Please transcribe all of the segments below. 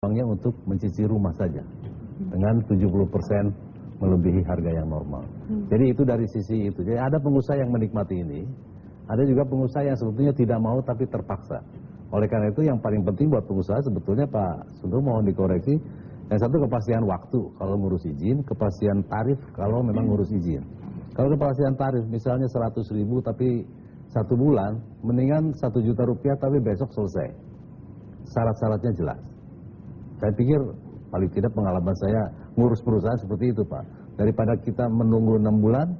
uangnya untuk mencicil rumah saja dengan 70% melebihi harga yang normal. Jadi itu dari sisi itu. Jadi ada pengusaha yang menikmati ini, ada juga pengusaha yang sebetulnya tidak mau tapi terpaksa. Oleh karena itu yang paling penting buat pengusaha sebetulnya Pak Sundro mohon dikoreksi. Yang satu kepastian waktu kalau ngurus izin, kepastian tarif kalau memang ngurus izin. Kalau kepastian tarif misalnya 100.000 tapi 1 bulan, mendingan 1 juta rupiah tapi besok selesai. Syarat-syaratnya jelas. Saya pikir paling tidak pengalaman saya ngurus perusahaan seperti itu Pak. Daripada kita menunggu 6 bulan,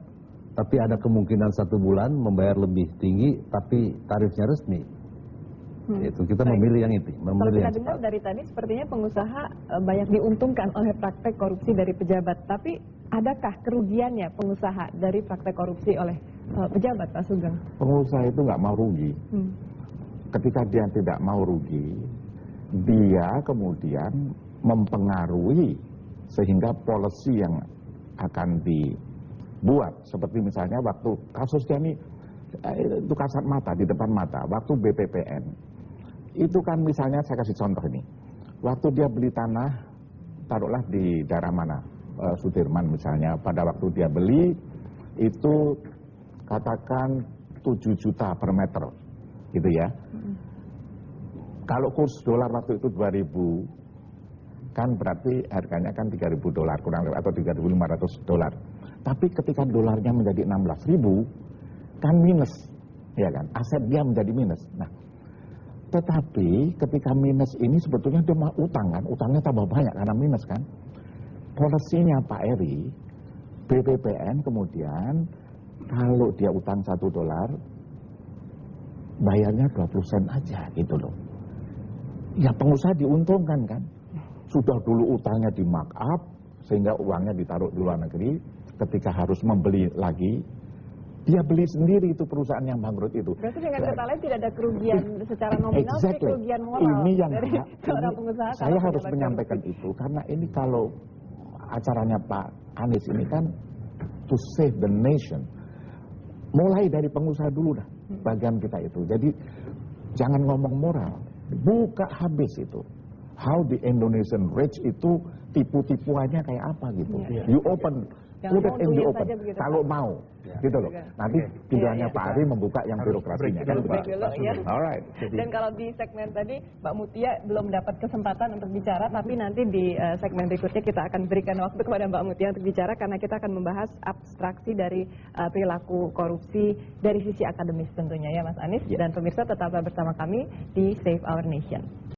tapi ada kemungkinan 1 bulan membayar lebih tinggi, tapi tarifnya resmi. Itu kita memilih yang itu, memilih yang cepat. Kalau kita dengar dari tadi sepertinya pengusaha banyak diuntungkan oleh praktek korupsi dari pejabat. Tapi adakah kerugiannya pengusaha dari praktek korupsi oleh pejabat Pak Sugeng? Pengusaha itu nggak mau rugi. Ketika dia tidak mau rugi, dia kemudian mempengaruhi sehingga policy yang akan dibuat. Seperti misalnya waktu kasusnya ini, itu kasat mata, di depan mata, waktu BPPN. Itu kan misalnya saya kasih contoh ini. Waktu dia beli tanah, taruhlah di daerah mana, Sudirman misalnya, pada waktu dia beli, itu katakan 7 juta per meter, gitu ya. Kalau kurs dolar waktu itu 2000, kan berarti harganya kan 3.000 dolar kurang lebih, atau 3.500 dolar. Tapi ketika dolarnya menjadi 16.000, kan minus, ya kan? Aset dia menjadi minus. Nah, tetapi ketika minus ini sebetulnya dia mau utang kan, utangnya tambah banyak karena minus kan. Polisinya Pak Eri, BPPN kemudian kalau dia utang 1 dolar, bayarnya 20 sen aja gitu loh. Ya pengusaha diuntungkan kan. Sudah dulu utangnya di markup sehingga uangnya ditaruh di luar negeri, ketika harus membeli lagi, dia beli sendiri itu perusahaan yang bangkrut itu. Berarti dengan kata lain tidak ada kerugian secara nominal, tapi kerugian moral ini yang dari seorang pengusaha. Saya harus menyampaikan itu karena ini kalau acaranya Pak Anies ini kan to save the nation. Mulai dari pengusaha dulu dah bagian kita itu. Jadi jangan ngomong moral, buka habis itu. How the Indonesian rich itu tipu-tipuannya kayak apa gitu. You open, look at in the open. Kalau mau, gitu loh. Nanti pilihannya Pak Ari membuka yang birokrasinya. Kan Alright. Dan kalau di segmen tadi Mbak Mutia belum dapat kesempatan untuk bicara, tapi nanti di segmen berikutnya kita akan berikan waktu kepada Mbak Mutia untuk bicara karena kita akan membahas abstraksi dari perilaku korupsi dari sisi akademis tentunya ya Mas Anies. Dan pemirsa tetaplah bersama kami di Save Our Nation.